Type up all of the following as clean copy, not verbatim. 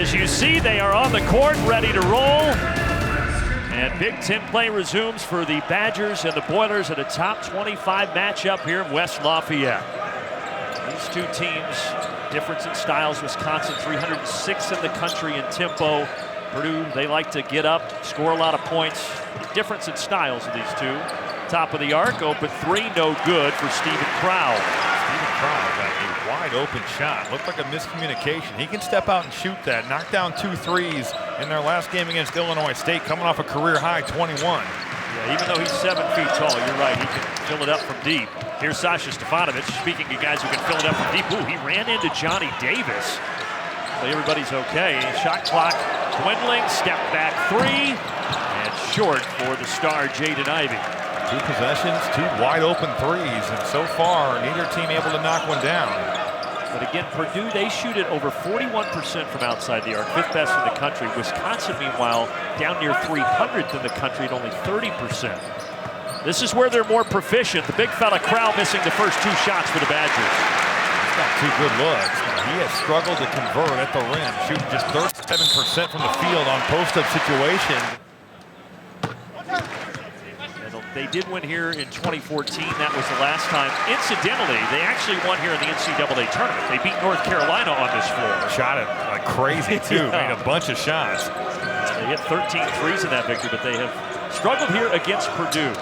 As you see, they are on the court, ready to roll. And Big Ten play resumes for the Badgers and the Boilers at a top 25 matchup here in West Lafayette. These two teams, difference in styles. Wisconsin 306th in the country in tempo. Purdue, they like to get up, score a lot of points. Difference in styles of these two. Top of the arc, open three, no good for Stephen Crowell. Stephen Crowell got a wide open shot. Looked like a miscommunication. He can step out and shoot that. Knocked down 2 threes in their last game against Illinois State, coming off a career high 21. Yeah, even though he's 7 feet tall, you're right, he can fill it up from deep. Here's Sasha Stefanovic, speaking of guys who can fill it up from deep. Ooh, he ran into Johnny Davis. So everybody's okay. Shot clock dwindling, step back three, and short for the star Jaden Ivey. 2 possessions, 2 wide open threes, and so far, neither team able to knock one down. But again, Purdue, they shoot it over 41% from outside the arc, 5th best in the country. Wisconsin, meanwhile, down near 300th in the country at only 30%. This is where they're more proficient. The big fella Crowell missing the first 2 shots for the Badgers. He's got 2 good looks. He has struggled to convert at the rim, shooting just 37% from the field on post-up situations. They did win here in 2014. That was the last time. Incidentally, they actually won here in the NCAA tournament. They beat North Carolina on this floor. Shot it like crazy, too. Yeah. Made a bunch of shots. They hit 13 threes in that victory, but they have struggled here against Purdue.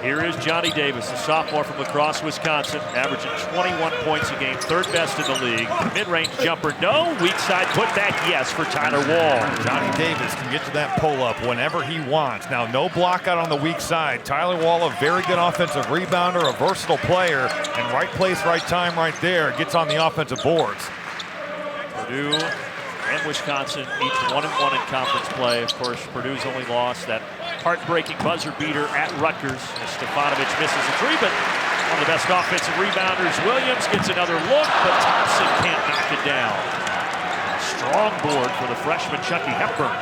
Here is Johnny Davis, a sophomore from La Crosse, Wisconsin, averaging 21 points a game, 3rd best in the league. Mid-range jumper, no. Weak side putback, yes, for Tyler Wall. Johnny Davis can get to that pull-up whenever he wants. Now, no block out on the weak side. Tyler Wall, a very good offensive rebounder, a versatile player, and right place, right time, right there. Gets on the offensive boards. Purdue and Wisconsin, each 1-1 in conference play. Of course, Purdue's only lost that heartbreaking buzzer beater at Rutgers. Stefanovic misses a 3, but one of the best offensive rebounders. Williams gets another look, but Thompson can't knock it down. Strong board for the freshman Chucky Hepburn.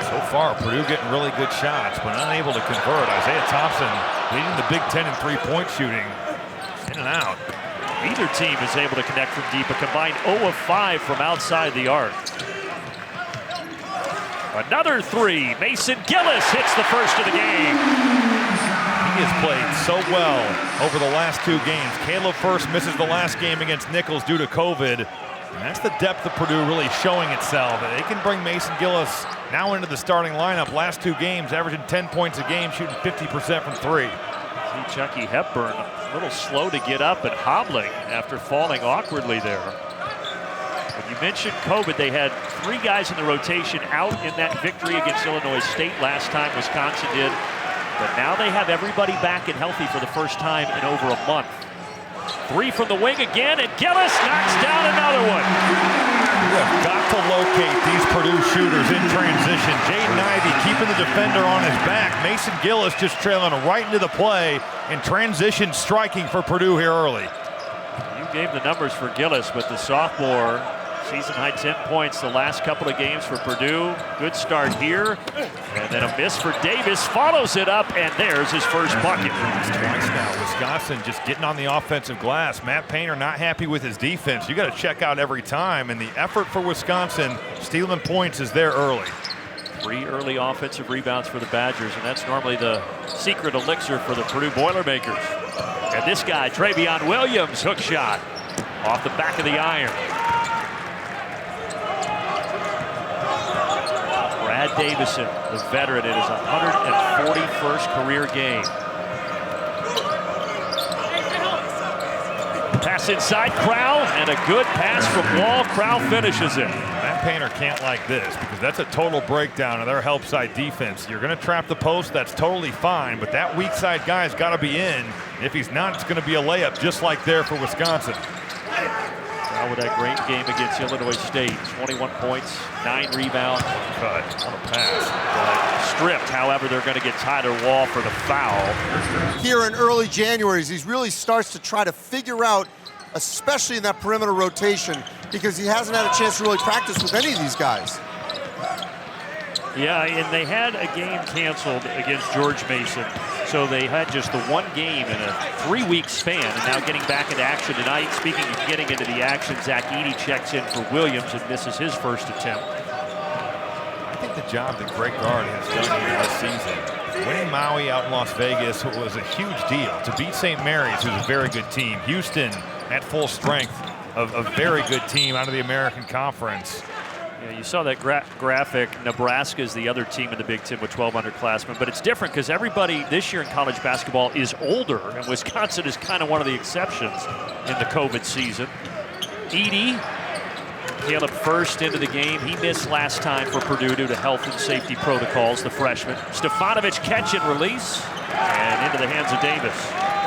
So far, Purdue getting really good shots, but unable to convert. Isaiah Thompson leading the Big Ten in 3-point shooting. In and out. Neither team is able to connect from deep. A combined 0 of 5 from outside the arc. Another 3. Mason Gillis hits the first of the game. He has played so well over the last 2 games. Caleb First misses the last game against Nichols due to COVID. And that's the depth of Purdue really showing itself. They can bring Mason Gillis now into the starting lineup. Last 2 games, averaging 10 points a game, shooting 50% from 3. See Chucky Hepburn a little slow to get up and hobbling after falling awkwardly there. But you mentioned COVID. They had 3 guys in the rotation out in that victory against Illinois State last time. Wisconsin did. But now they have everybody back and healthy for the first time in over a month. 3 from the wing again, and Gillis knocks down another one. You have got to locate these Purdue shooters in transition. Jaden Ivey keeping the defender on his back. Mason Gillis just trailing right into the play, and transition striking for Purdue here early. You gave the numbers for Gillis, but the sophomore, season high 10 points the last couple of games for Purdue. Good start here, and then a miss for Davis. Follows it up, and there's his first bucket. Twice now, Wisconsin just getting on the offensive glass. Matt Painter not happy with his defense. You got to check out every time, and the effort for Wisconsin stealing points is there early. 3 early offensive rebounds for the Badgers, and that's normally the secret elixir for the Purdue Boilermakers. And this guy, Travion Williams, hook shot off the back of the iron. Brad Davison, the veteran, in his 141st career game. Pass inside, Crowell, and a good pass from Wall. Crowell finishes it. Matt Painter can't like this because that's a total breakdown of their help side defense. You're going to trap the post, that's totally fine, but that weak side guy's got to be in. If he's not, it's going to be a layup just like there for Wisconsin. Now with that great game against Illinois State, 21 points, 9 rebounds. Cut on a pass. Stripped, however, they're going to get Tyler Wall for the foul. Here in early January, he really starts to try to figure out, especially in that perimeter rotation, because he hasn't had a chance to really practice with any of these guys. Yeah, and they had a game canceled against George Mason, so they had just the one game in a 3-week span, and now getting back into action tonight. Speaking of getting into the action, Zach Edey checks in for Williams and misses his first attempt. I think the job that Greg Gard has done here this season, winning Maui out in Las Vegas was a huge deal. To beat St. Mary's, who's a very good team. Houston at full strength, a very good team out of the American Conference. Yeah, you saw that graphic. Nebraska is the other team in the Big Ten with 12 underclassmen, but it's different because everybody this year in college basketball is older, and Wisconsin is kind of one of the exceptions in the COVID season. Edey, Caleb first into the game. He missed last time for Purdue due to health and safety protocols, the freshman. Stefanovic catch and release, and into the hands of Davis.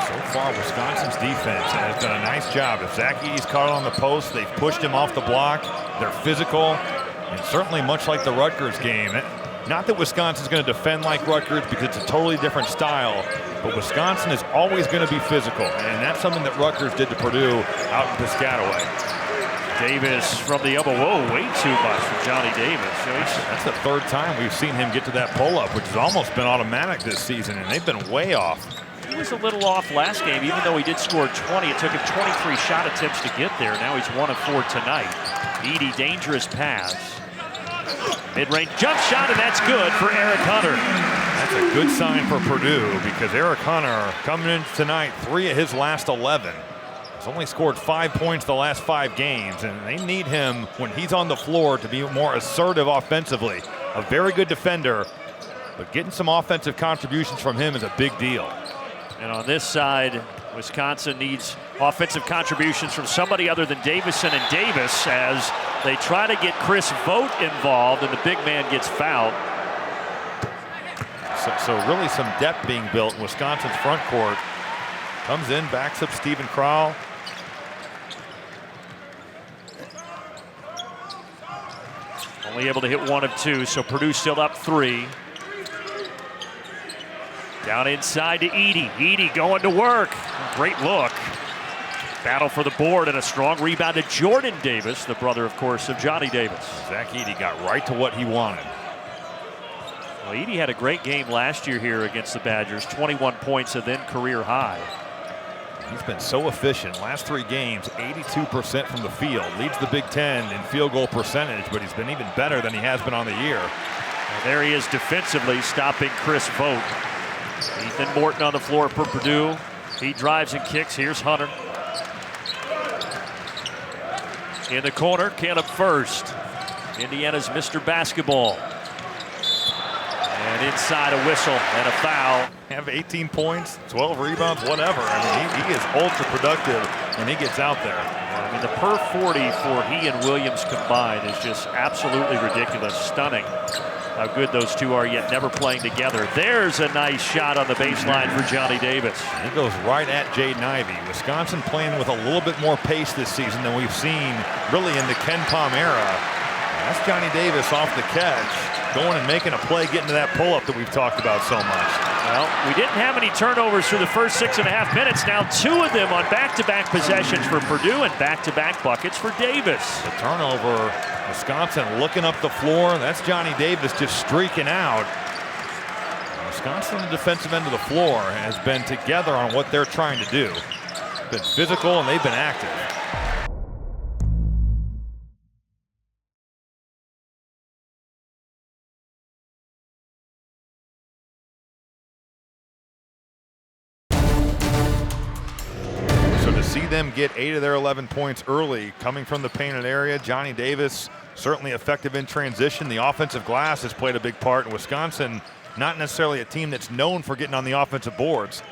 So far, Wisconsin's defense has done a nice job. If Zach Edey's caught on the post, they've pushed him off the block. They're physical. And certainly much like the Rutgers game. Not that Wisconsin's going to defend like Rutgers because it's a totally different style, but Wisconsin is always going to be physical, and that's something that Rutgers did to Purdue out in Piscataway. Davis from the elbow. Whoa, way too much from Johnny Davis. That's the third time we've seen him get to that pull-up, which has almost been automatic this season, and they've been way off. He was a little off last game, even though he did score 20. It took him 23 shot attempts to get there. Now he's 1 of 4 tonight. Edey, dangerous pass. Mid-range jump shot, and that's good for Eric Hunter. That's a good sign for Purdue because Eric Hunter coming in tonight, 3 of his last 11. He's only scored 5 points the last 5 games, and they need him when he's on the floor to be more assertive offensively. A very good defender, but getting some offensive contributions from him is a big deal. And on this side, Wisconsin needs offensive contributions from somebody other than Davison and Davis as they try to get Chris Vogt involved, and the big man gets fouled. So really some depth being built in Wisconsin's front court. Comes in, backs up Stephen Crowell. Only able to hit 1 of 2, so Purdue still up 3. Down inside to Edey. Edey going to work. Great look. Battle for the board and a strong rebound to Jordan Davis, the brother, of course, of Johnny Davis. Zach Edey got right to what he wanted. Well, Edey had a great game last year here against the Badgers. 21 points, and then career high. He's been so efficient. Last 3 games, 82% from the field. Leads the Big Ten in field goal percentage, but he's been even better than he has been on the year. And there he is defensively, stopping Chris Vogt. Ethan Morton on the floor for Purdue. He drives and kicks. Here's Hunter. In the corner, Caleb first. Indiana's Mr. Basketball. And inside a whistle and a foul. Have 18 points, 12 rebounds, whatever. I mean, he is ultra productive when he gets out there. I mean, the per 40 for he and Williams combined is just absolutely ridiculous. Stunning how good those two are, yet never playing together. There's a nice shot on the baseline for Johnny Davis. He goes right at Jaden Ivey. Wisconsin playing with a little bit more pace this season than we've seen really in the Ken Pom era. That's Johnny Davis off the catch, going and making a play, getting to that pull-up that we've talked about so much. Well, we didn't have any turnovers through the first 6.5 minutes. Now 2 of them on back-to-back possessions for Purdue and back-to-back buckets for Davis. The turnover, Wisconsin looking up the floor. That's Johnny Davis just streaking out. Wisconsin, the defensive end of the floor, has been together on what they're trying to do. Been physical, and they've been active. See them get 8 of their 11 points early coming from the painted area. Johnny Davis certainly effective in transition. The offensive glass has played a big part in Wisconsin. Not necessarily a team that's known for getting on the offensive boards.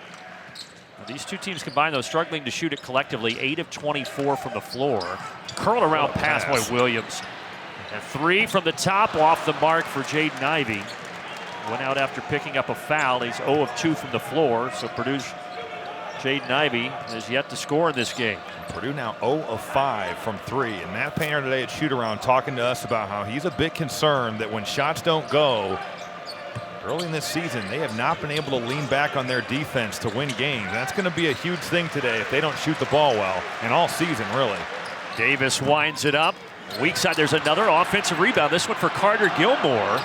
These two teams combined, though, struggling to shoot it collectively. 8 of 24 from the floor. Curl around pass by Williams. And 3 from the top off the mark for Jaden Ivey. Went out after picking up a foul. He's 0 of 2 from the floor. So Purdue's Jaden Ivey has yet to score in this game. Purdue now 0 of 5 from 3. And Matt Painter today at Shoot-Around talking to us about how he's a bit concerned that when shots don't go early in this season, they have not been able to lean back on their defense to win games. That's going to be a huge thing today if they don't shoot the ball well, and all season, really. Davis winds it up. Weak side, there's another offensive rebound. This one for Carter Gilmore.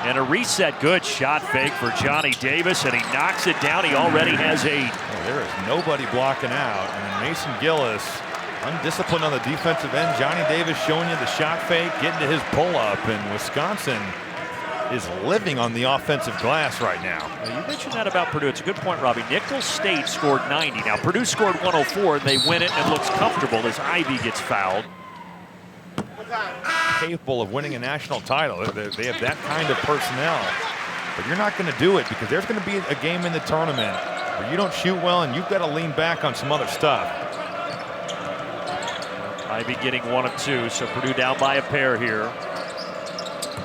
And a reset, good shot fake for Johnny Davis, and he knocks it down. He already has 8. Well, there is nobody blocking out, and Mason Gillis, undisciplined on the defensive end. Johnny Davis showing you the shot fake, getting to his pull-up, and Wisconsin is living on the offensive glass right now. Well, you mentioned that about Purdue. It's a good point, Robbie. Nicholls State scored 90. Now, Purdue scored 104, and they win it and looks comfortable as Ivy gets fouled. Capable of winning a national title. They have that kind of personnel. But you're not going to do it because there's going to be a game in the tournament where you don't shoot well and you've got to lean back on some other stuff. Ivy getting 1 of 2, so Purdue down by a pair here.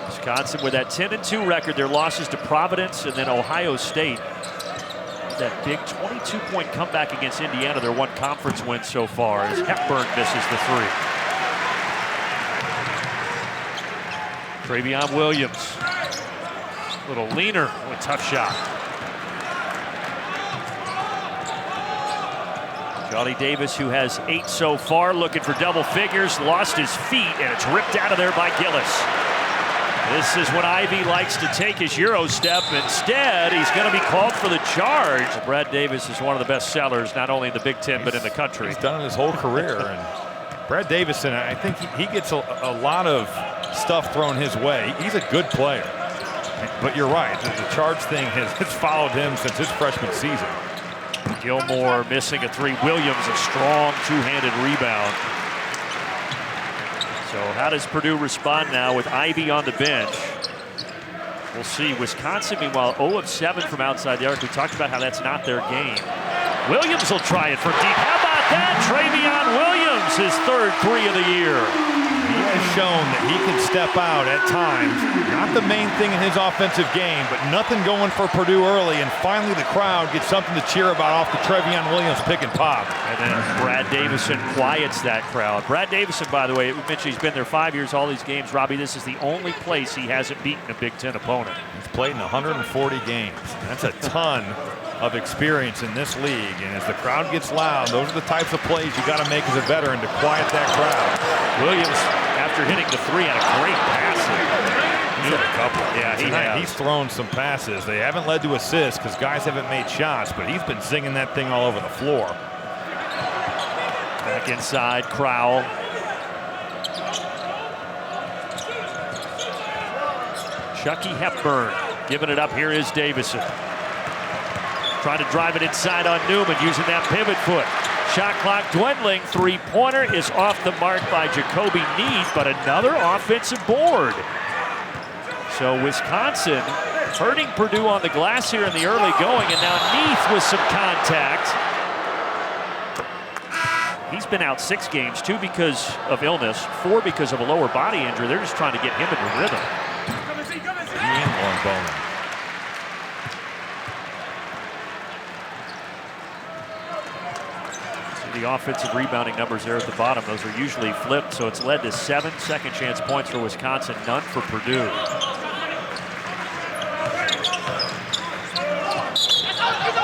Wisconsin with that 10-2 record. Their losses to Providence and then Ohio State. That big 22-point comeback against Indiana, their 1 conference win so far, as Hepburn misses the 3. Travion Williams, a little leaner, a tough shot. Johnny Davis, who has 8 so far, looking for double figures, lost his feet, and it's ripped out of there by Gillis. This is when Ivy likes to take his Euro step. Instead, he's going to be called for the charge. Brad Davis is one of the best sellers, not only in the Big Ten, but in the country. He's done it his whole career. And Brad Davison, I think he gets a lot of stuff thrown his way. He's a good player. But you're right, the charge thing has followed him since his freshman season. Gilmore missing a 3. Williams, a strong 2-handed rebound. So how does Purdue respond now with Ivy on the bench? We'll see. Wisconsin, meanwhile, 0 of 7 from outside the arc. We talked about how that's not their game. Williams will try it from deep. How about that? Travion Williams, his 3rd 3 of the year. He has shown that he can step out at times. Not the main thing in his offensive game, but nothing going for Purdue early, and finally the crowd gets something to cheer about off the Travion Williams pick and pop. And then Brad Davison quiets that crowd. Brad Davison, by the way, we mentioned he's been there 5 years, all these games. Robbie, this is the only place he hasn't beaten a Big Ten opponent. He's played in 140 games. That's a ton of experience in this league, and as the crowd gets loud, those are the types of plays you got to make as a veteran to quiet that crowd. Williams, after hitting the 3, had a great pass. He's hit a couple. Yeah, he's thrown some passes. They haven't led to assists because guys haven't made shots, but he's been zinging that thing all over the floor. Back inside, Crowell. Chucky Hepburn giving it up. Here is Davison. Trying to drive it inside on Newman using that pivot foot. Shot clock dwindling. 3-pointer is off the mark by Jacoby Neath, but another offensive board. So Wisconsin hurting Purdue on the glass here in the early going, and now Neath with some contact. He's been out 6 games, 2 because of illness, 4 because of a lower body injury. They're just trying to get him into rhythm. He and Warren Bowman. The offensive rebounding numbers there at the bottom, those are usually flipped, so it's led to 7 second chance points for Wisconsin, none for Purdue.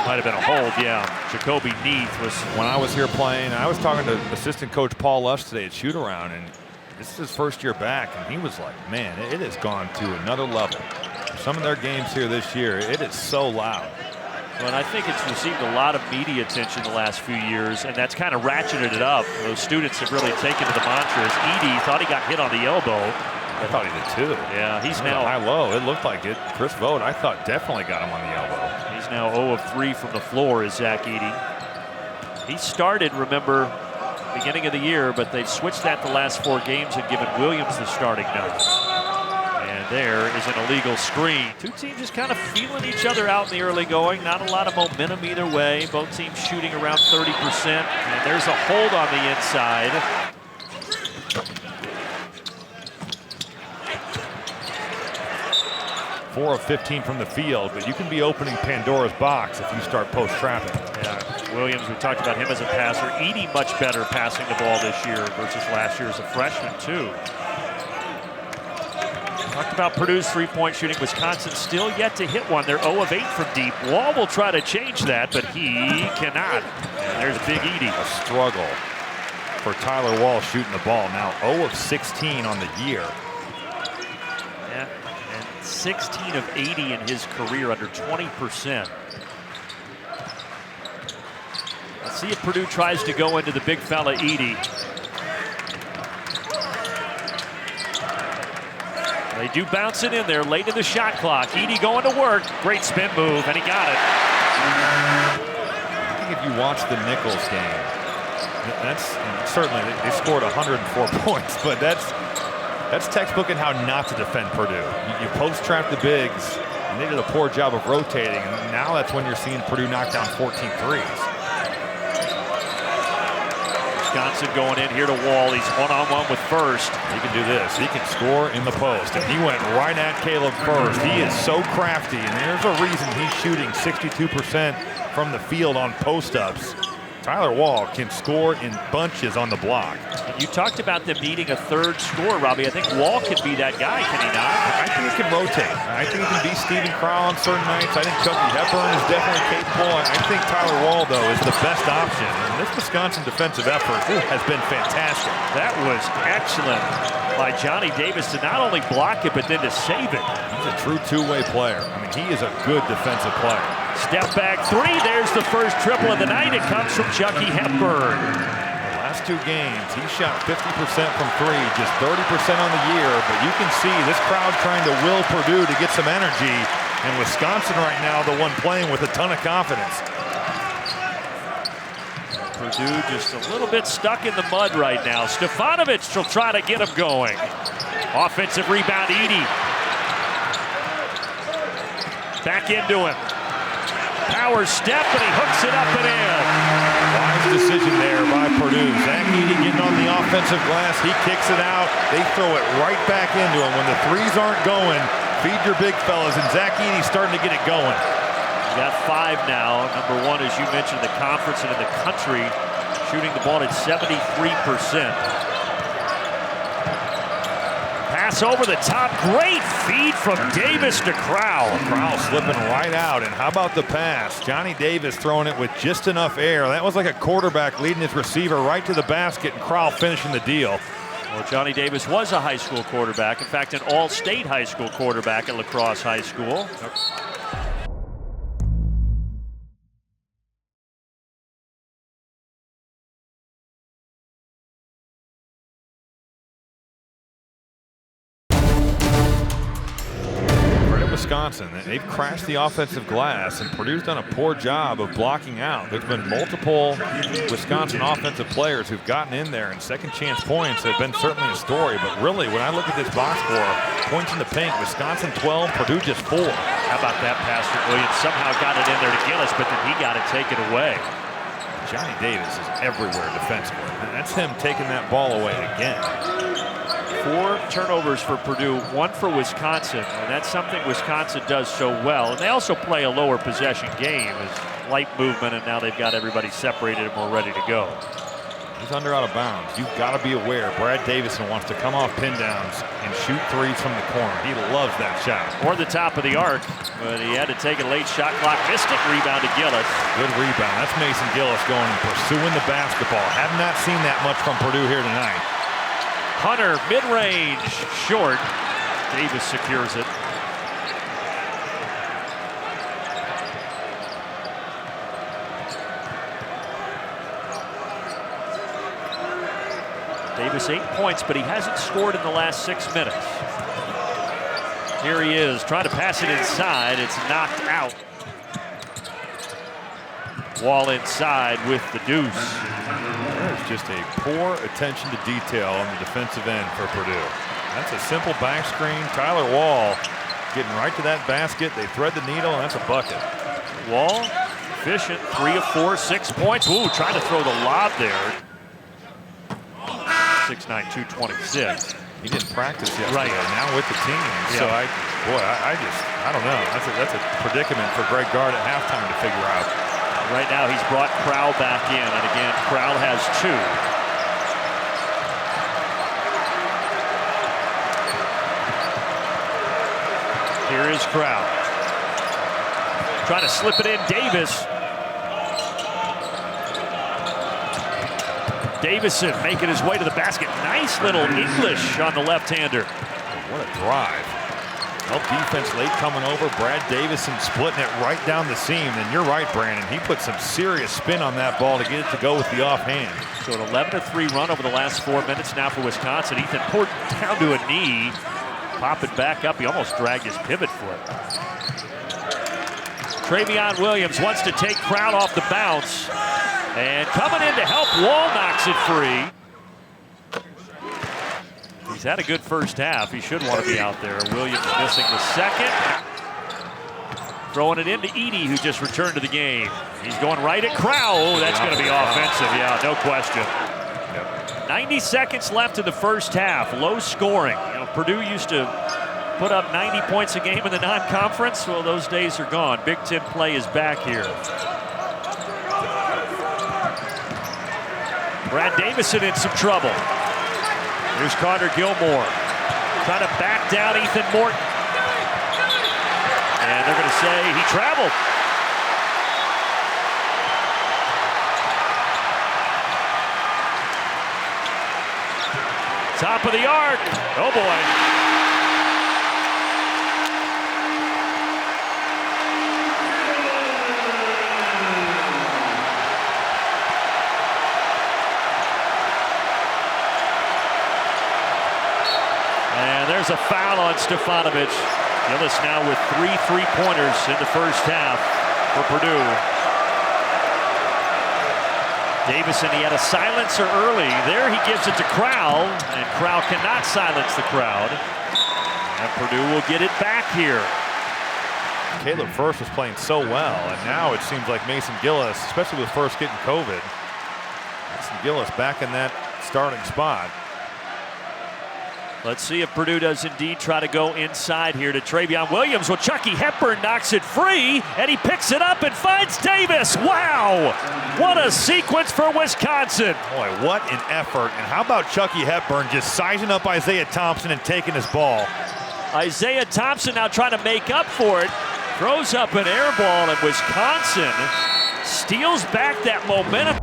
Might have been a hold, yeah. Jacoby Neath was. When I was here playing, I was talking to assistant coach Paul Lush today at shoot around, and this is his first year back, and he was like, man, it has gone to another level. Some of their games here this year, it is so loud. And I think it's received a lot of media attention the last few years, and that's kind of ratcheted it up. Those students have really taken to the mantras. Edey thought he got hit on the elbow. I thought he did too. Yeah, he's now high-low. It looked like it. Chris Vogt, I thought, definitely got him on the elbow. He's now 0 of 3 from the floor is Zach Edey. He started, remember, beginning of the year, but they've switched that the last 4 games and given Williams the starting number. There is an illegal screen. 2 teams just kind of feeling each other out in the early going. Not a lot of momentum either way. Both teams shooting around 30%. And there's a hold on the inside. Four of 15 from the field, but you can be opening Pandora's box if you start post-trapping. Yeah, Williams, we talked about him as a passer. Edey much better passing the ball this year versus last year as a freshman too. Talked about Purdue's 3-point shooting. Wisconsin still yet to hit one. They're 0 of 8 from deep. Wall will try to change that, but he cannot. And there's Big Edey. A struggle for Tyler Wall shooting the ball. Now 0 of 16 on the year. Yeah, and 16 of 80 in his career, under 20%. Let's see if Purdue tries to go into the big fella, Edey. They do bounce it in there late in the shot clock. Edey going to work. Great spin move, and he got it. I think if you watch the Nichols game, that's certainly, they scored 104 points, but that's textbook in how not to defend Purdue. You post-trap the bigs, and they did a poor job of rotating, and now that's when you're seeing Purdue knock down 14 threes. Wisconsin going in here to Wall. He's one-on-one with First. He can do this. He can score in the post, and he went right at Caleb First. He is so crafty, and there's a reason he's shooting 62% from the field on post-ups. Tyler Wall can score in bunches on the block. You talked about them needing a third scorer, Robbie. I think Wall can be that guy, can he not? I think he can rotate. I think he can be Stephen Crowell on certain nights. I think Chucky Hepburn is definitely capable. I think Tyler Wall, though, is the best option. And this Wisconsin defensive effort has been fantastic. That was excellent by Johnny Davis to not only block it, but then to save it. He's a true two-way player. I mean, he is a good defensive player. Step back three. There's the first triple of the night. It comes from Chucky Hepburn. The last two games, he shot 50% from three, just 30% on the year. But you can see this crowd trying to will Purdue to get some energy. And Wisconsin right now, the one playing with a ton of confidence. Purdue just a little bit stuck in the mud right now. Stefanovic will try to get him going. Offensive rebound, Edey. Back into him. Power step, and he hooks it up and in. Wise decision there by Purdue. Zach Edey getting on the offensive glass. He kicks it out. They throw it right back into him. When the threes aren't going, feed your big fellas, and Zach Edey's starting to get it going. You got 5 now. Number 1, as you mentioned, the conference and in the country, shooting the ball at 73%. Pass over the top. Great feed from Davis to Crowell. Crowell slipping right out. And how about the pass? Johnny Davis throwing it with just enough air. That was like a quarterback leading his receiver right to the basket, and Crowell finishing the deal. Well, Johnny Davis was a high school quarterback. In fact, an all-state high school quarterback at La Crosse High School. Wisconsin, they've crashed the offensive glass, and Purdue's done a poor job of blocking out. There's been multiple Wisconsin offensive players who've gotten in there, and second chance points have been certainly a story. But really, when I look at this box score, points in the paint, Wisconsin 12, Purdue just 4. How about that pass from Williams? Somehow got it in there to Gillis, but then he got it taken away. Johnny Davis is everywhere defensively, and that's him taking that ball away again. 4 turnovers for Purdue, 1 for Wisconsin, and that's something Wisconsin does so well. And they also play a lower possession game, as light movement, and now they've got everybody separated and we're ready to go. He's under out of bounds. You've got to be aware. Brad Davison wants to come off pin downs and shoot threes from the corner. He loves that shot. Or the top of the arc, but he had to take a late shot clock. Missed it, rebound to Gillis. Good rebound. That's Mason Gillis going and pursuing the basketball. Have not seen that much from Purdue here tonight. Hunter, mid-range, short. Davis secures it. Davis 8 points, but he hasn't scored in the last 6 minutes. Here he is, trying to pass it inside. It's knocked out. Wall inside with the deuce. There's just a poor attention to detail on the defensive end for Purdue. That's a simple back screen. Tyler Wall getting right to that basket. They thread the needle, and that's a bucket. Wall, efficient, 3 of 4, 6 points. Ooh, trying to throw the lob there. 6'9", 226. He didn't practice yesterday. Right. Now with the team. Yeah. So I don't know. That's a predicament for Greg Gard at halftime to figure out. Right now he's brought Crowell back in, and again, Crowell has 2. Here is Crowell. Trying to slip it in, Davis. Davison making his way to the basket. Nice little English on the left-hander. What a drive. Well, defense late coming over. Brad Davison splitting it right down the seam. And you're right, Brandon. He put some serious spin on that ball to get it to go with the offhand. So an 11-3 run over the last 4 minutes now for Wisconsin. Ethan Porton down to a knee. Pop it back up. He almost dragged his pivot foot. Travion Williams wants to take Crowd off the bounce. And coming in to help, Wall knocks it free. He's had a good first half. He should want to be out there. Williams missing the second. Throwing it into Edey, who just returned to the game. He's going right at Crowd. Oh, that's going to be offensive. Yeah, no question. 90 seconds left in the first half. Low scoring. You know, Purdue used to put up 90 points a game in the non-conference. Well, those days are gone. Big Ten play is back here. Brad Davison in some trouble. Here's Carter Gilmore trying to back down Ethan Morton. And they're going to say he traveled. Top of the arc. Oh boy. There's a foul on Stefanovic. Gillis now with 3 3-pointers in the first half for Purdue. Davison, he had a silencer early. There he gives it to Crowd, and Crowd cannot silence the crowd. And Purdue will get it back here. Caleb First was playing so well, and now it seems like Mason Gillis, especially with First getting COVID, Mason Gillis back in that starting spot. Let's see if Purdue does indeed try to go inside here to Travion Williams. Well, Chucky Hepburn knocks it free, and he picks it up and finds Davis. Wow! What a sequence for Wisconsin. Boy, what an effort. And how about Chucky Hepburn just sizing up Isaiah Thompson and taking his ball? Isaiah Thompson now trying to make up for it. Throws up an air ball, and Wisconsin steals back that momentum.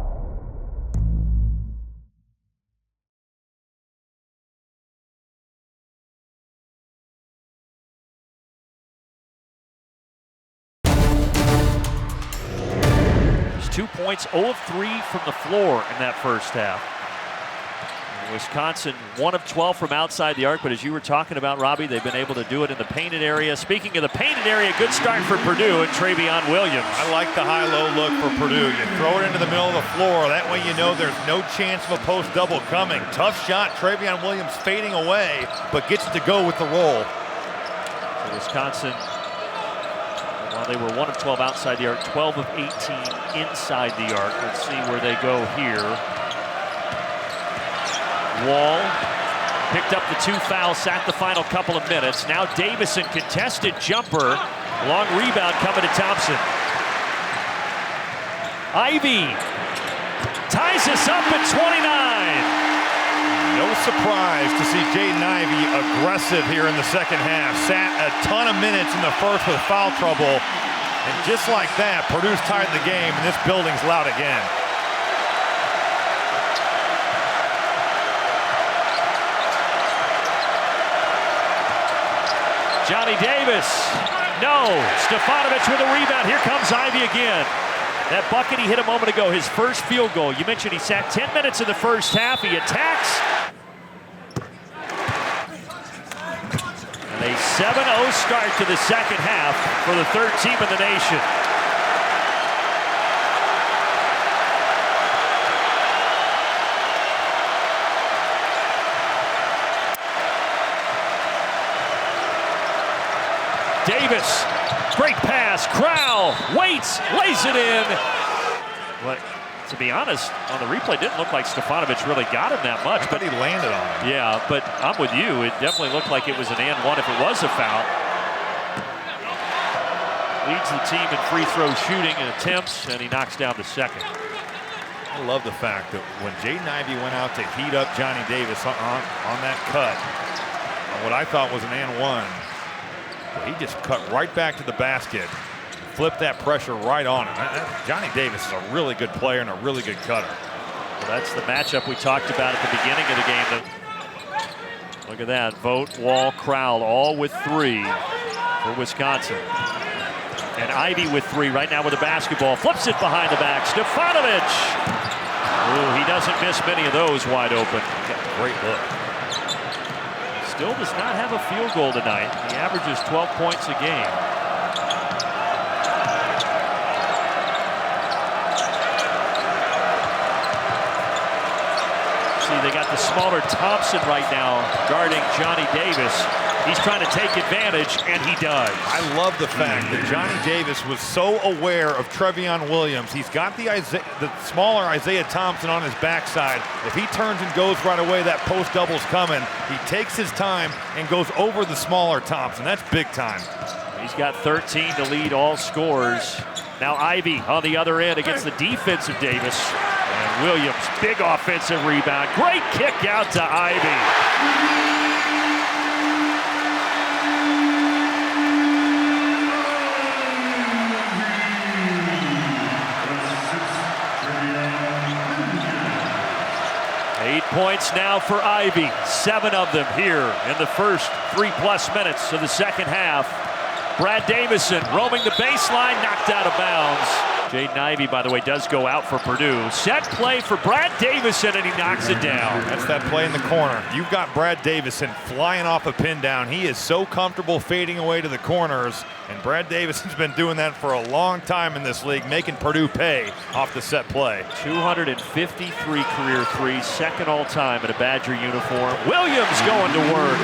There's 2 points, 0 of 3 from the floor in that first half. Wisconsin 1 of 12 from outside the arc, but as you were talking about, Robbie, they've been able to do it in the painted area. Speaking of the painted area, good start for Purdue and Travion Williams. I like the high-low look for Purdue. You throw it into the middle of the floor. That way you know there's no chance of a post double coming. Tough shot, Travion Williams fading away, but gets it to go with the roll. So Wisconsin, while they were 1 of 12 outside the arc, 12 of 18 inside the arc. Let's see where they go here. Wall picked up the 2 fouls, sat the final couple of minutes. Now Davison, contested jumper. Long rebound coming to Thompson. Ivey ties us up at 29. No surprise to see Jaden Ivey aggressive here in the second half. Sat a ton of minutes in the first with foul trouble. And just like that, Purdue's tied the game, and this building's loud again. Johnny Davis, no. Stefanovic with a rebound. Here comes Ivey again. That bucket he hit a moment ago, his first field goal. You mentioned he sat 10 minutes in the first half. He attacks. And a 7-0 start to the second half for the third team in the nation. Davis, great pass. Crowell waits, lays it in. But to be honest, on the replay, it didn't look like Stefanovic really got him that much. But he landed on it. Yeah, but I'm with you. It definitely looked like it was an and one if it was a foul. Leads the team in free throw shooting and attempts, and he knocks down the second. I love the fact that when Jaden Ivey went out to heat up Johnny Davis on that cut, on what I thought was an and one, he just cut right back to the basket, flipped that pressure right on him. Johnny Davis is a really good player and a really good cutter. Well, that's the matchup we talked about at the beginning of the game. Look at that. Vogt, Wall, Crowell, all with 3. for Wisconsin. And Ivy with 3 right now with the basketball. Flips it behind the back. Stefanovic. Ooh, he doesn't miss many of those wide open. Great look. Still does not have a field goal tonight. He averages 12 points a game. See, they got the smaller Thompson right now guarding Johnny Davis. He's trying to take advantage, and he does. I love the fact that Johnny Davis was so aware of Trevion Williams. He's got the smaller Isaiah Thompson on his backside. If he turns and goes right away, that post double's coming. He takes his time and goes over the smaller Thompson. That's big time. He's got 13 to lead all scorers. Now Ivy on the other end against the defensive Davis. And Williams, big offensive rebound. Great kick out to Ivy. Points now for Ivy, 7 of them here in the first 3+ minutes of the second half. Brad Davison roaming the baseline, knocked out of bounds. Jaden Ivey, by the way, does go out for Purdue. Set play for Brad Davison, and he knocks it down. That's that play in the corner. You've got Brad Davison flying off a pin down. He is so comfortable fading away to the corners, and Brad Davison's been doing that for a long time in this league, making Purdue pay off the set play. 253 career threes, second all-time in a Badger uniform. Williams going to work.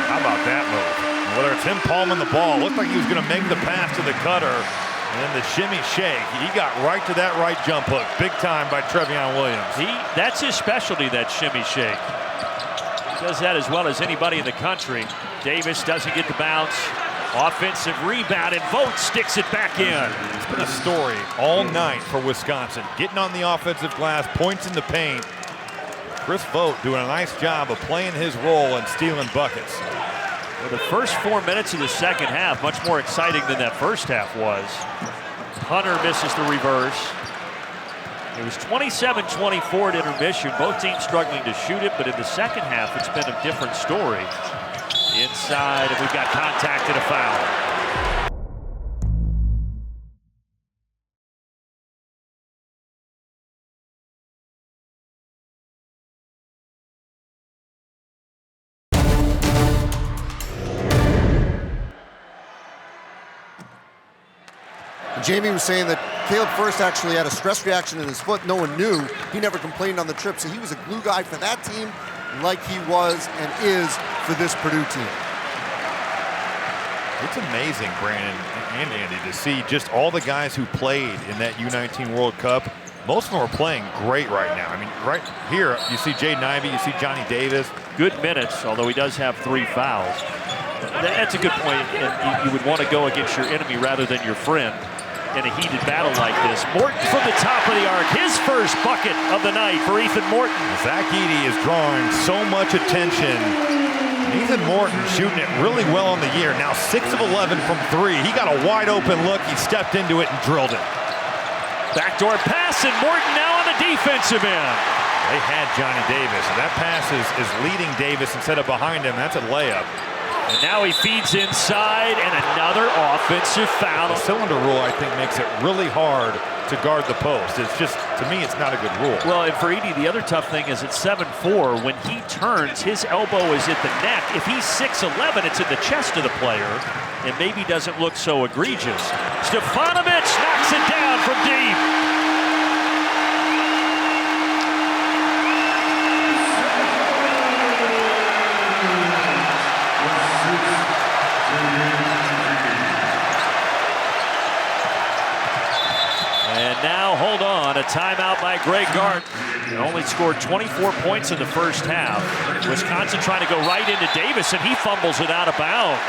How about that move? Whether it's him palming the ball, looked like he was going to make the pass to the cutter. And then the shimmy shake, he got right to that right jump hook. Big time by Trevion Williams. That's his specialty, that shimmy shake. He does that as well as anybody in the country. Davis doesn't get the bounce. Offensive rebound, and Vogt sticks it back in. It's been a story all night for Wisconsin. Getting on the offensive glass, points in the paint. Chris Vogt doing a nice job of playing his role and stealing buckets. Well, the first 4 minutes of the second half, much more exciting than that first half was. Hunter misses the reverse. It was 27-24 at intermission. Both teams struggling to shoot it, but in the second half, it's been a different story. Inside, and we've got contact and a foul. Jamie was saying that Caleb First actually had a stress reaction in his foot. No one knew. He never complained on the trip, so he was a glue guy for that team like he was and is for this Purdue team. It's amazing, Brandon and Andy, to see just all the guys who played in that U19 World Cup. Most of them are playing great right now. I mean, right here, you see Jaden Ivey, you see Johnny Davis. Good minutes, although he does have 3 fouls. That's a good point, and you would want to go against your enemy rather than your friend in a heated battle like this. Morton from the top of the arc, his first bucket of the night for Ethan Morton. Zach Edey is drawing so much attention. Ethan Morton shooting it really well on the year. Now 6 of 11 from 3. He got a wide open look. He stepped into it and drilled it. Backdoor pass, and Morton now on the defensive end. They had Johnny Davis, and that pass is leading Davis instead of behind him. That's a layup. And now he feeds inside, and another offensive foul. The cylinder rule, I think, makes it really hard to guard the post. It's just, to me, it's not a good rule. Well, and for Edey, the other tough thing is at 7'4", when he turns, his elbow is at the neck. If he's 6'11", it's in the chest of the player, and maybe doesn't look so egregious. Stefanovic knocks it down from deep. Now, hold on, a timeout by Greg Gart. He only scored 24 points in the first half. Wisconsin trying to go right into Davis, and he fumbles it out of bounds.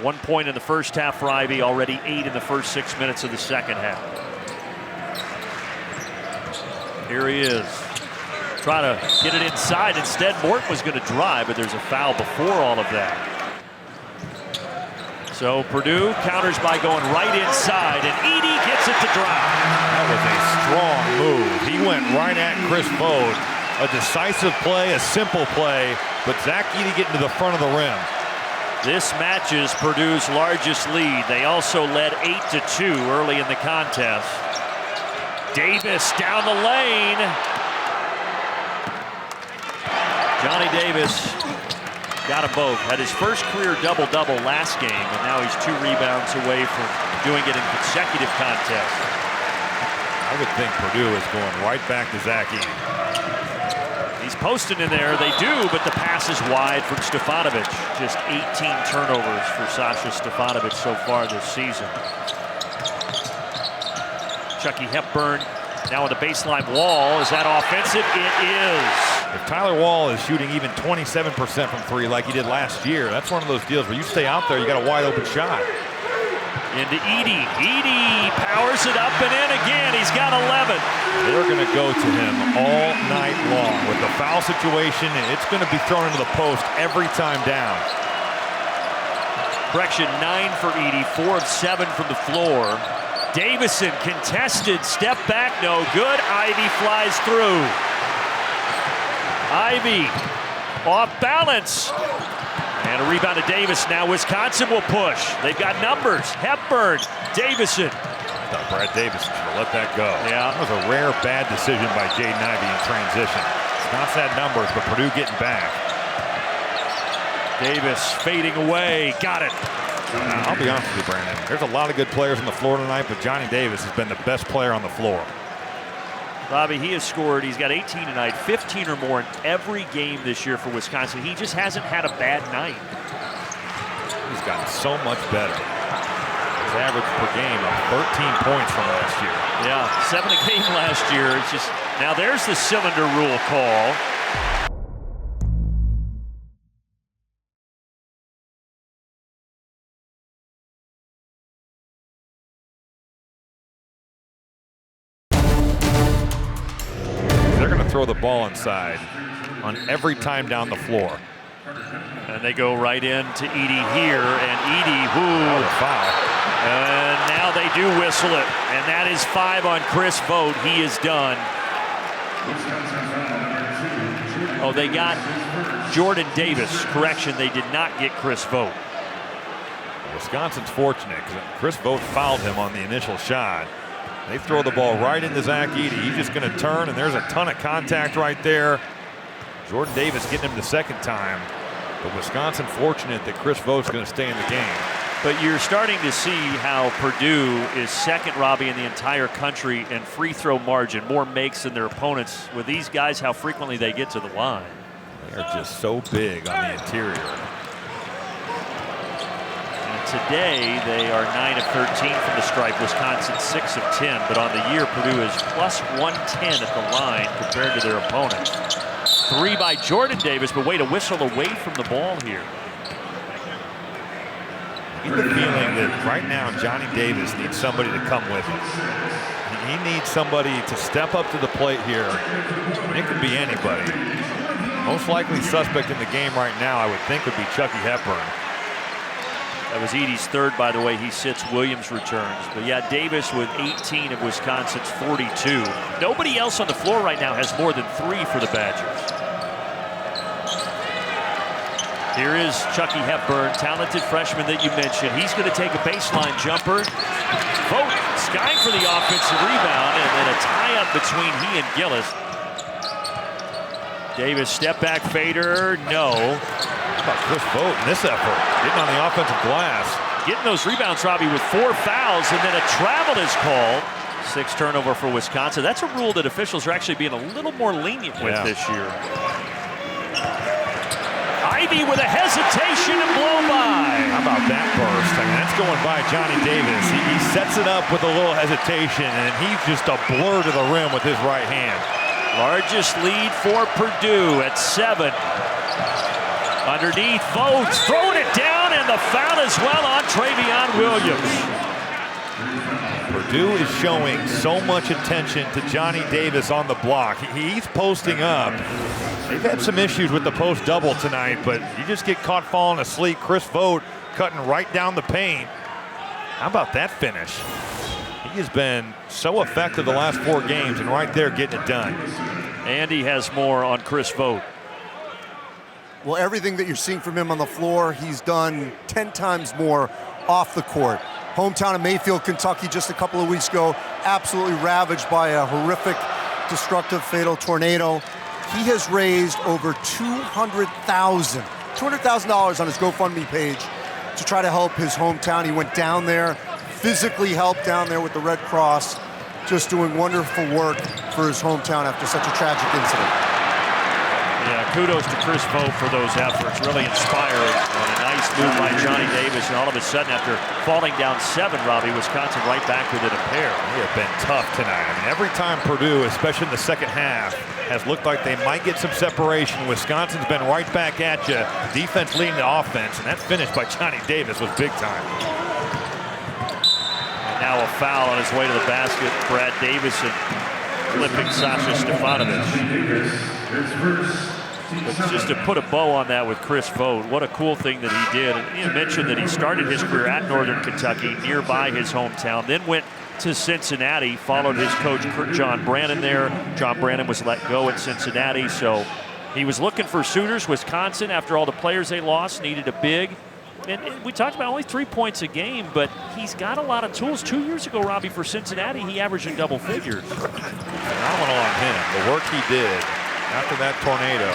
1 point in the first half for Ivy, already 8 in the first 6 minutes of the second half. Here he is. Trying to get it inside. Instead, Morton was going to drive, but there's a foul before all of that. So Purdue counters by going right inside, and Edey gets it to drop. That was a strong move. He went right at Chris Vogt. A decisive play, a simple play, but Zach Edey getting to the front of the rim. This matches Purdue's largest lead. They also led 8-2 early in the contest. Davis down the lane. Johnny Davis got them both. Had his first career double-double last game, and now he's 2 rebounds away from doing it in consecutive contests. I would think Purdue is going right back to Zach Edey. He's posting in there. They do, but the pass is wide from Stefanovic. Just 18 turnovers for Sasha Stefanovic so far this season. Chucky Hepburn now on the baseline wall. Is that offensive? It is. If Tyler Wall is shooting even 27% from 3 like he did last year, that's one of those deals where you stay out there, you got a wide open shot. Into Edey. Edey powers it up and in again. He's got 11. They're going to go to him all night long. With the foul situation, it's going to be thrown into the post every time down. Correction, 9 for Edey, 4 of 7 from the floor. Davison contested, step back, no good. Ivey flies through. Ivey off balance. And a rebound to Davis. Now Wisconsin will push. They've got numbers. Hepburn, Davison. I thought Brad Davison should have let that go. Yeah. That was a rare bad decision by Jaden Ivey in transition. Wisconsin had numbers, but Purdue getting back. Davis fading away. Got it. I'll be honest with you, Brandon. There's a lot of good players on the floor tonight, but Johnny Davis has been the best player on the floor. Bobby, he has scored. He's got 18 tonight, 15 or more in every game this year for Wisconsin. He just hasn't had a bad night. He's gotten so much better. His average per game of 13 points from last year. Yeah, 7 a game last year. It's just, now there's the cylinder rule call. Throw the ball inside on every time down the floor. And they go right into Edey here, and Edey, Oh, the foul. And now they do whistle it, and that is 5 on Chris Vogt. He is done. Oh, they got Jordan Davis. Correction, they did not get Chris Vogt. Wisconsin's fortunate because Chris Vogt fouled him on the initial shot. They throw the ball right into Zach Edey. He's just going to turn, and there's a ton of contact right there. Jordan Davis getting him the second time. But Wisconsin fortunate that Chris Vogt's going to stay in the game. But you're starting to see how Purdue is second, Robbie, in the entire country in free throw margin. More makes than their opponents. With these guys, how frequently they get to the line. They're just so big on the interior. Today, they are 9 of 13 from the stripe. Wisconsin 6 of 10. But on the year, Purdue is plus 110 at the line compared to their opponent. 3 by Jordan Davis, but wait, a whistle away from the ball here. I get the feeling that right now Johnny Davis needs somebody to come with him. He needs somebody to step up to the plate here. And it could be anybody. Most likely suspect in the game right now, I would think, would be Chucky Hepburn. That was Edey's 3rd, by the way. He sits. Williams returns. But yeah, Davis with 18 of Wisconsin's 42. Nobody else on the floor right now has more than 3 for the Badgers. Here is Chucky Hepburn, talented freshman that you mentioned. He's going to take a baseline jumper. Vogt skying for the offensive rebound, and then a tie-up between he and Gillis. Davis step back fader, no. How about Chris Vogt in this effort? Getting on the offensive glass. Getting those rebounds, Robbie, with 4 fouls, and then a travel is called. 6 turnover for Wisconsin. That's a rule that officials are actually being a little more lenient with this year. Ivey with a hesitation and blow by. How about that burst? I mean, that's going by Johnny Davis. He sets it up with a little hesitation, and he's just a blur to the rim with his right hand. Largest lead for Purdue at 7. Underneath, Vogt throwing it down, and the foul as well on Travion Williams. Purdue is showing so much attention to Johnny Davis on the block. He's posting up. They've had some issues with the post double tonight, but you just get caught falling asleep. Chris Vogt cutting right down the paint. How about that finish? He has been so effective the last 4 games, and right there getting it done. Andy has more on Chris Vogt. Well, everything that you're seeing from him on the floor, he's done 10 times more off the court. Hometown of Mayfield, Kentucky, just a couple of weeks ago, absolutely ravaged by a horrific, destructive, fatal tornado. He has raised over $200,000 on his GoFundMe page to try to help his hometown. He went down there, physically helped down there with the Red Cross, just doing wonderful work for his hometown after such a tragic incident. Yeah, kudos to Chris Vogt for those efforts. Really inspiring. And a nice move by Johnny Davis. And all of a sudden, after falling down 7, Robbie, Wisconsin right back within a pair. They have been tough tonight. I mean, every time Purdue, especially in the second half, has looked like they might get some separation, Wisconsin's been right back at you. Defense leading the offense, and that finish by Johnny Davis was big time. And now a foul on his way to the basket. Brad Davison flipping Sasha Stefanovic. But just to put a bow on that with Chris Vogt, what a cool thing that he did. And you mentioned that he started his career at Northern Kentucky, nearby his hometown, then went to Cincinnati, followed his coach John Brannon there. John Brannon was let go at Cincinnati, so he was looking for suitors. Wisconsin, after all the players they lost, needed a big. And we talked about only 3 points a game, but he's got a lot of tools. 2 years ago, Robbie, for Cincinnati, he averaged in double figures. Phenomenal on him. The work he did after that tornado.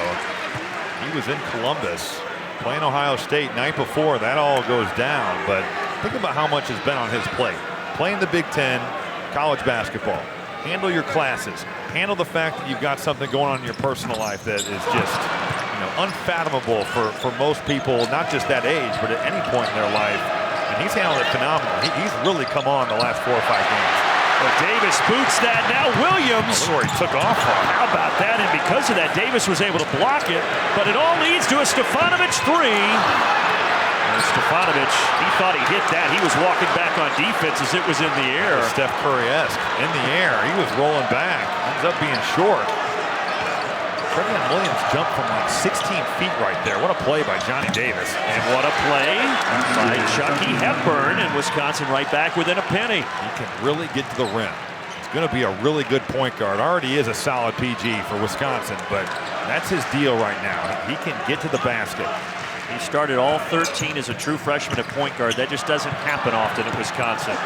He was in Columbus playing Ohio State night before. That all goes down, but think about how much has been on his plate. Playing the Big Ten, college basketball. Handle your classes. Handle the fact that you've got something going on in your personal life that is just, unfathomable for most people, not just that age, but at any point in their life. And he's handled it phenomenally. He's really come on the last 4 or 5 games. Well, Davis boots that. Now Williams. Look where he took off from. How about that? And because of that, Davis was able to block it. But it all leads to a Stefanovic 3. And Stefanovic, he thought he hit that. He was walking back on defense as it was in the air. Steph Curry-esque in the air. He was rolling back. Ends up being short. Trevion Williams jumped from like 16 feet right there. What a play by Johnny Davis. And what a play by Chucky Hepburn, and Wisconsin right back within a penny. He can really get to the rim. He's going to be a really good point guard. Already is a solid PG for Wisconsin, but that's his deal right now. He can get to the basket. He started all 13 as a true freshman at point guard. That just doesn't happen often at Wisconsin.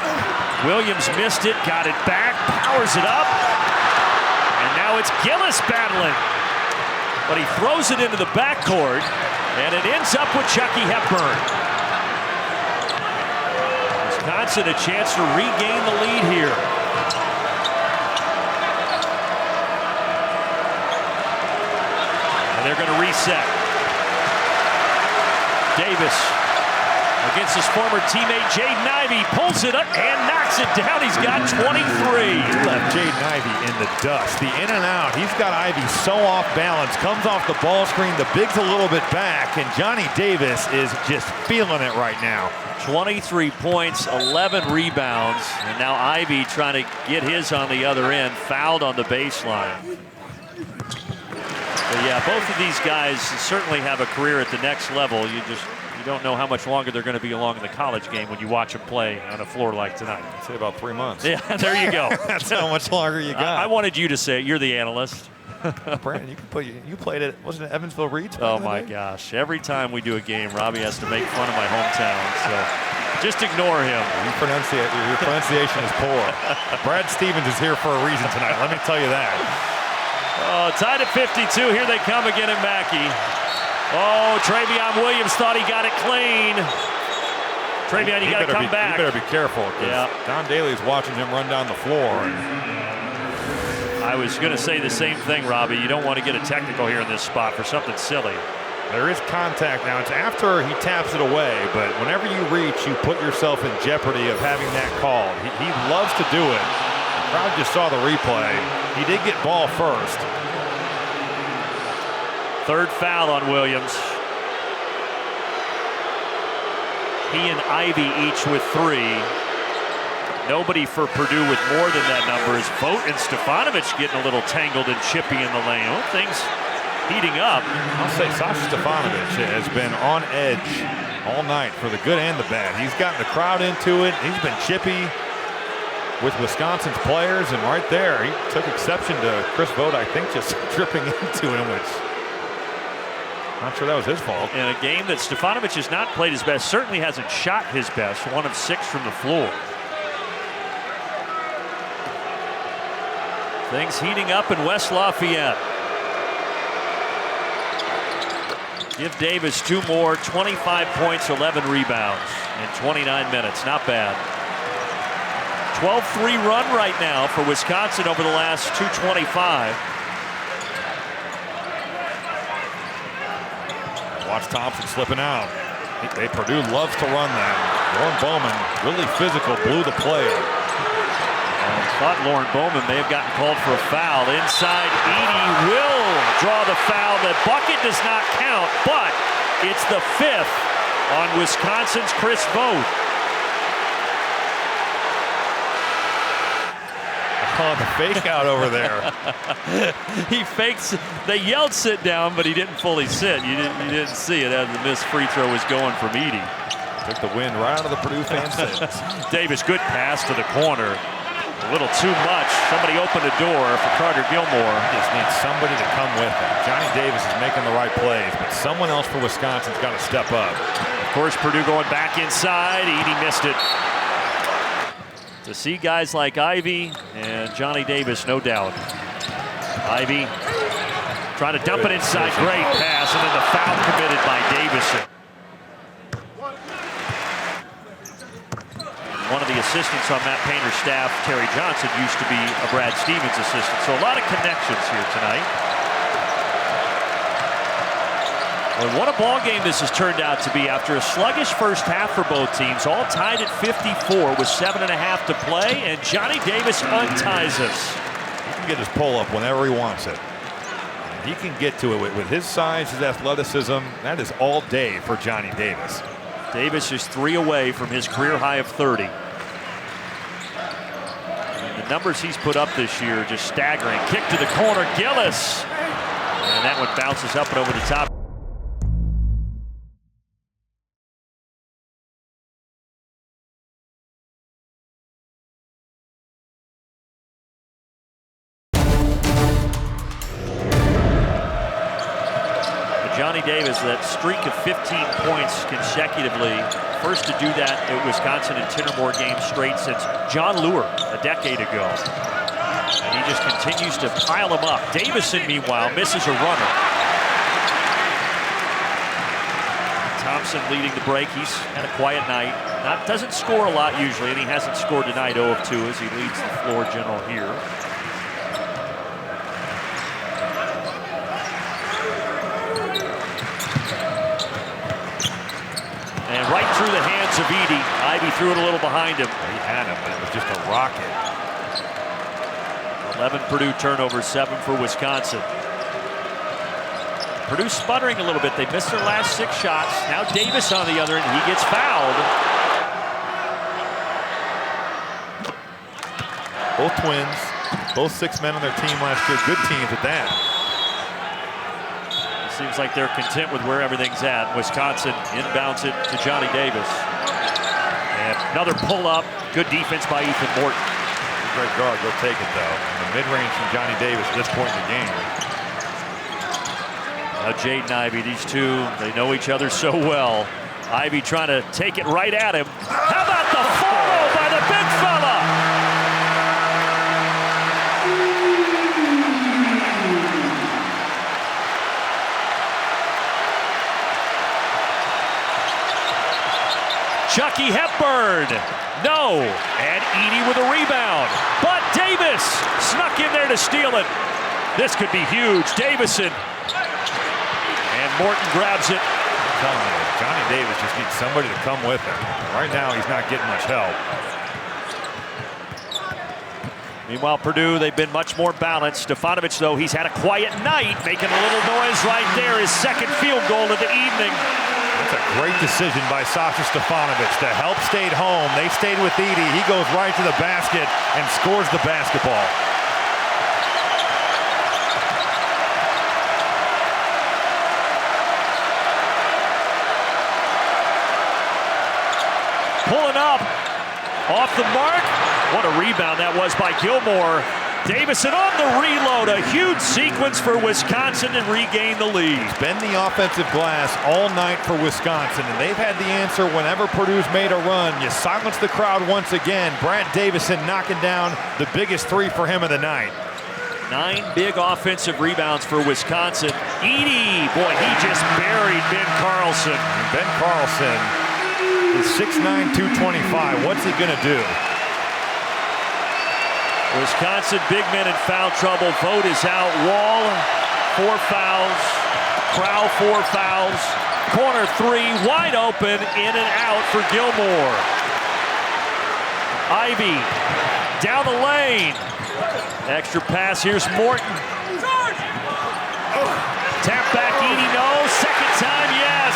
Williams missed it, got it back, powers it up, and now it's Gillis battling. But he throws it into the backcourt, and it ends up with Chucky Hepburn. Wisconsin a chance to regain the lead here. And they're going to reset. Davis against his former teammate Jaden Ivey, pulls it up and knocks it down. He's got 23. He left Jaden Ivey in the dust. The in and out, he's got Ivey so off balance, comes off the ball screen, the big's a little bit back, and Johnny Davis is just feeling it right now. 23 points, 11 rebounds, and now Ivey trying to get his on the other end, fouled on the baseline. But yeah, both of these guys certainly have a career at the next level. You don't know how much longer they're going to be along in the college game when you watch them play on a floor like tonight. I'd say about 3 months. Yeah, there you go. That's how much longer you got. I wanted you to say it. You're the analyst. Brandon, you played it. Wasn't it Evansville Reeds? Oh my gosh! Every time we do a game, Robbie has to make fun of my hometown. So just ignore him. Your pronunciation is poor. Brad Stevens is here for a reason tonight. Let me tell you that. Oh, tied at 52. Here they come again in Mackey. Oh, Trevion Williams thought he got it clean. Trevion, you got to come back. You better be careful. Yeah. Don Daly's watching him run down the floor. I was going to say the same thing, Robbie. You don't want to get a technical here in this spot for something silly. There is contact now. It's after he taps it away, but whenever you reach, you put yourself in jeopardy of having that called. He loves to do it. The crowd just saw the replay. He did get ball first. Third foul on Williams. He and Ivey each with 3. Nobody for Purdue with more than that number is Vogt and Stefanovic getting a little tangled and chippy in the lane. Oh, things heating up. I'll say Sasha Stefanovic has been on edge all night for the good and the bad. He's gotten the crowd into it. He's been chippy with Wisconsin's players, and right there, he took exception to Chris Vogt, I think, just tripping into him, which Not sure that was his fault. In a game that Stefanovic has not played his best, certainly hasn't shot his best, 1 of 6 from the floor. Things heating up in West Lafayette. Give Davis 2 more, 25 points, 11 rebounds in 29 minutes. Not bad. 12-3 run right now for Wisconsin over the last 2:25. Watch Thompson slipping out. Purdue loves to run that. Lauren Bowman, really physical, blew the play. Thought Lauren Bowman may have gotten called for a foul. Inside, Edey will draw the foul. The bucket does not count, but it's the 5th on Wisconsin's Chris Vogt. Oh, the fake out over there. He fakes. They yelled sit down, but he didn't fully sit. You didn't see it as the missed free throw was going from Edey. Took the wind right out of the Purdue fan sits. Davis, good pass to the corner. A little too much. Somebody opened a door for Carter Gilmore. Just needs somebody to come with him. Johnny Davis is making the right plays, but someone else for Wisconsin's got to step up. Of course, Purdue going back inside. Edey missed it. To see guys like Ivey and Johnny Davis, no doubt. Ivey trying to dump it inside. Great pass, and then the foul committed by Davison. One of the assistants on Matt Painter's staff, Terry Johnson, used to be a Brad Stevens assistant. So a lot of connections here tonight. Well, what a ball game this has turned out to be after a sluggish first half for both teams, all tied at 54 with 7.5 to play, and Johnny Davis unties us. He can get his pull up whenever he wants it. He can get to it with his size, his athleticism. That is all day for Johnny Davis. Davis is 3 away from his career high of 30. And the numbers he's put up this year are just staggering. Kick to the corner, Gillis. And that one bounces up and over the top. Johnny Davis, that streak of 15 points consecutively, first to do that at Wisconsin in 10 or more games straight since John Lure a decade ago. And he just continues to pile them up. Davison, meanwhile, misses a runner. Thompson leading the break. He's had a quiet night. Doesn't score a lot usually, and he hasn't scored tonight. 0 of 2 as he leads the floor general here. And right through the hands of Edey. Ivey threw it a little behind him. He had him, but it was just a rocket. 11 Purdue turnovers, 7 for Wisconsin. Purdue sputtering a little bit. They missed their last 6 shots. Now Davis on the other end. He gets fouled. Both twins, both 6 men on their team last year. Good teams at that. Seems like they're content with where everything's at. Wisconsin inbounds it to Johnny Davis. And another pull-up. Good defense by Ethan Morton. Great guard. Go take it, though. The mid-range from Johnny Davis at this point in the game. Now Jaden Ivey, these two, they know each other so well. Ivey trying to take it right at him. How about the follow by the big fella? Chucky Hepburn, no, and Edey with a rebound, but Davis snuck in there to steal it. This could be huge. Davison, and Morton grabs it. I'm telling you, Johnny Davis just needs somebody to come with him. Right now, he's not getting much help. Meanwhile, Purdue, they've been much more balanced. Stefanovic, though, he's had a quiet night, making a little noise right there. His second field goal of the evening. That's a great decision by Sasha Stefanovic. The help stayed home. They stayed with Edey. He goes right to the basket and scores the basketball. Pulling up off the mark. What a rebound that was by Gilmore. Davison on the reload, a huge sequence for Wisconsin to regain the lead. It's been the offensive glass all night for Wisconsin, and they've had the answer whenever Purdue's made a run. You silence the crowd once again. Brad Davison knocking down the biggest three for him of the night. 9 big offensive rebounds for Wisconsin. Edey, boy, he just buried Ben Carlson. Ben Carlson is 6'9", 225. What's he gonna do? Wisconsin big men in foul trouble. Vogt is out. Wall, 4 fouls. Crow, 4 fouls. Corner 3, wide open, in and out for Gilmore. Ivy down the lane. Extra pass, here's Morton. Tap back, Edey, no. Second time, yes.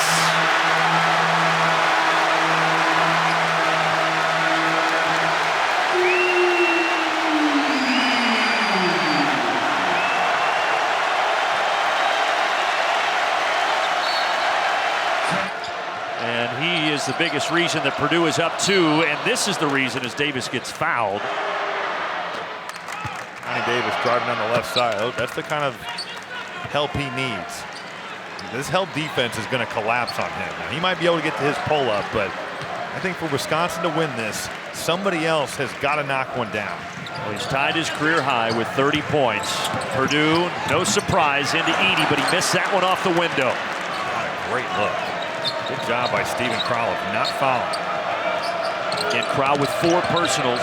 And he is the biggest reason that Purdue is up 2, and this is the reason as Davis gets fouled. Davis driving on the left side. That's the kind of help he needs. This help defense is going to collapse on him. Now, he might be able to get to his pull-up, but I think for Wisconsin to win this, somebody else has got to knock one down. Well, he's tied his career high with 30 points. Purdue, no surprise, into Edey, but he missed that one off the window. What a great look. Good job by Steven Crow of not fouling. Again, Crow with 4 personals.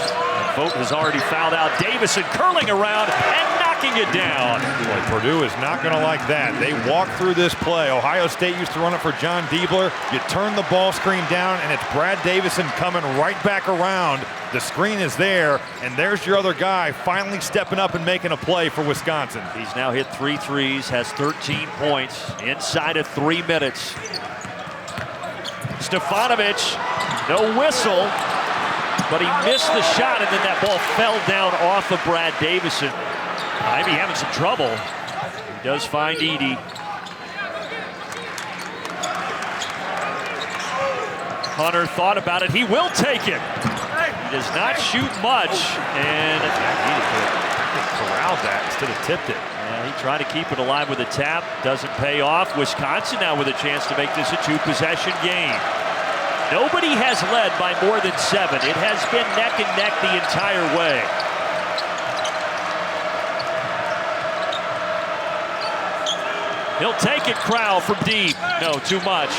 Vogt has already fouled out. Davison curling around and knocking it down. Boy, Purdue is not going to like that. They walk through this play. Ohio State used to run it for John Diebler. You turn the ball screen down, and it's Brad Davison coming right back around. The screen is there, and there's your other guy finally stepping up and making a play for Wisconsin. He's now hit 3 threes, has 13 points inside of 3 minutes. Stefanovic, no whistle. But he missed the shot, and then that ball fell down off of Brad Davison. Ivy having some trouble. He does find Edey. Hunter thought about it. He will take it. He does not shoot much, and Edey could have corralled that instead of tipped it. Yeah, he tried to keep it alive with a tap. Doesn't pay off. Wisconsin now with a chance to make this a 2-possession game. Nobody has led by more than 7. It has been neck and neck the entire way. He'll take it, Crow from deep. No, too much.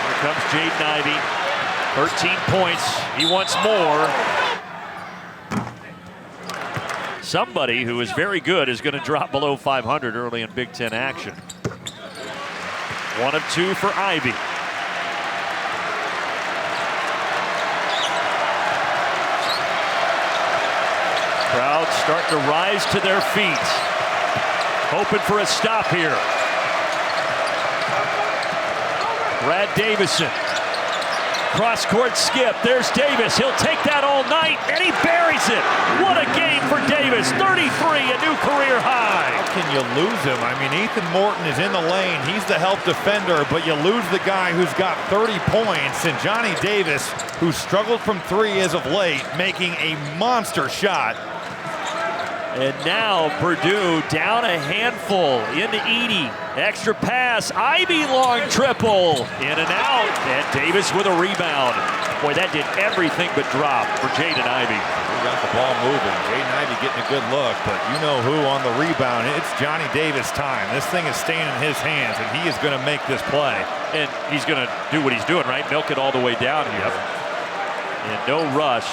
Here comes Jaden Ivey. 13 points. He wants more. Somebody who is very good is going to drop below 500 early in Big Ten action. 1 of 2 for Ivey. Crowd starting to rise to their feet. Hoping for a stop here. Brad Davison. Cross-court skip. There's Davis. He'll take that all night, and he buries it. What a game for Davis. 33, a new career high. How can you lose him? I mean, Ethan Morton is in the lane. He's the help defender, but you lose the guy who's got 30 points, and Johnny Davis, who struggled from 3 as of late, making a monster shot. And now Purdue down a handful into Edey. Extra pass, Ivy long triple. In and out, and Davis with a rebound. Boy, that did everything but drop for Jaden Ivey. We got the ball moving. Jaden Ivey getting a good look, but you know who on the rebound. It's Johnny Davis time. This thing is staying in his hands, and he is going to make this play. And he's going to do what he's doing, right? Milk it all the way down here. Yep. And no rush.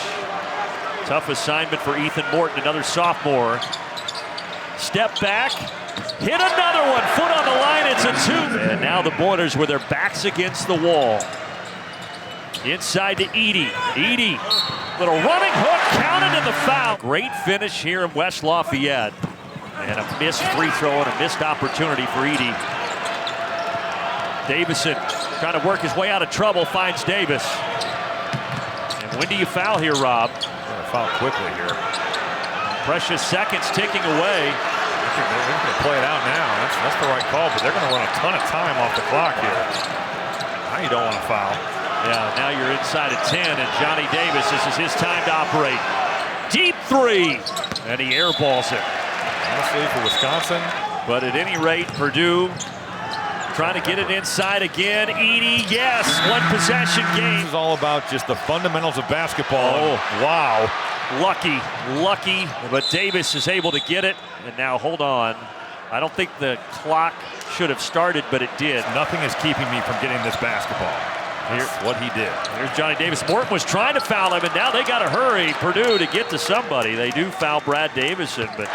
Tough assignment for Ethan Morton, another sophomore. Step back, hit another one, foot on the line, it's a 2. And now the Boilers with their backs against the wall. Inside to Edey. Edey, little running hook, counted in the foul. Great finish here in West Lafayette. And a missed free throw and a missed opportunity for Edey. Davison trying to work his way out of trouble, finds Davis. And when do you foul here, Rob? Foul quickly here. Precious seconds ticking away. They're going to play it out now. That's the right call, but they're going to run a ton of time off the clock here. Now you don't want to foul. Yeah, now you're inside of 10, and Johnny Davis, this is his time to operate. deep three, and he airballs it. Honestly, for Wisconsin. But at any rate, Purdue trying to get it inside again. Edey, yes, one possession game. This is all about just the fundamentals of basketball. Oh, wow. Lucky, but Davis is able to get it. And now, hold on. I don't think the clock should have started, but it did. Nothing is keeping me from getting this basketball. Here's what he did. Here's Johnny Davis. Morton was trying to foul him, and now they got to hurry, Purdue, to get to somebody. They do foul Brad Davison, but...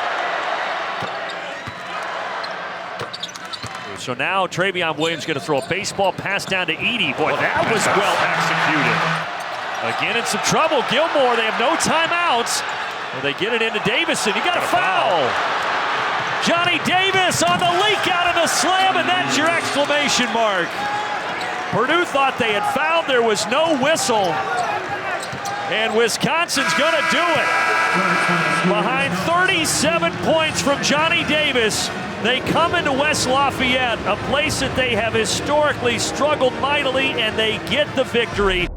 So now Travion Williams going to throw a baseball pass down to Edey. Boy, that was well executed. Again in some trouble. Gilmore, they have no timeouts. Well, they get it into Davison. He got a foul. Johnny Davis on the leak out of the slam, and that's your exclamation mark. Purdue thought they had fouled. There was no whistle. And Wisconsin's going to do it. Behind 37 points from Johnny Davis, they come into West Lafayette, a place that they have historically struggled mightily, and they get the victory.